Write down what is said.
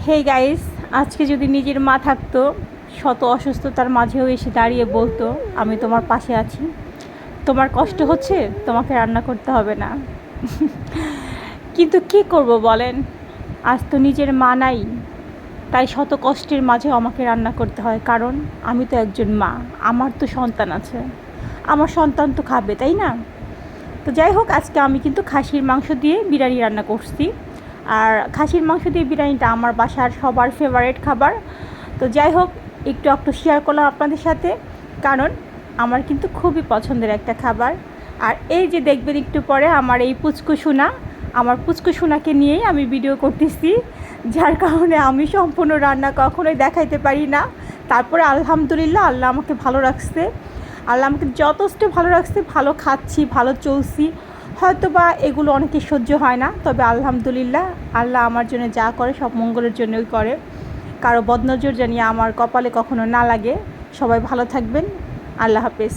Hey guys, আজকে যদি নিজের মা থাকতো, শত অসুস্থতার মাঝেও এসে দাঁড়িয়ে বলতো আমি তোমার পাশে আছি, তোমার কষ্ট হচ্ছে, তোমাকে রান্না করতে হবে না। কিন্তু কি করব বলেন, আজ তো নিজের মা নাই, তাই শত কষ্টের মাঝেও আমাকে রান্না করতে হয়, কারণ আমি তো একজন মা, আমার তো সন্তান আছে, আমার সন্তান তো খাবে, তাই না? তো যাই হোক, আজকে আমি কিন্তু খাসির মাংস দিয়ে বিরিয়ানি রান্না করছি। আর খাসির মাংস দিয়ে বিরিয়ানিটা আমার বাসার সবার ফেভারিট খাবার। তো যাই হোক, একটু একটু শেয়ার করলাম আপনাদের সাথে, কারণ আমার কিন্তু খুবই পছন্দের একটা খাবার। আর এই যে দেখবেন একটু পরে আমার এই পুচকু সোনা, আমার পুচকু সোনাকে নিয়েই আমি ভিডিও করতেছি, যার কারণে আমি সম্পূর্ণ রান্না কখনোই দেখাইতে পারি না। তারপরে আলহামদুলিল্লাহ, আল্লাহ আমাকে ভালো রাখছে, আল্লাহ আমাকে যথেষ্ট ভালো রাখছে, ভালো খাচ্ছি, ভালো চলছি। হয়তো বা এগুলো অনেকে সহ্য হয় না, তবে আলহামদুলিল্লাহ, আল্লাহ আমার জন্য যা করে সব মঙ্গলের জন্যই করে। কারো বদনজর জানিয়ে আমার কপালে কখনো না লাগে। সবাই ভালো থাকবেন। আল্লাহ হাফেজ।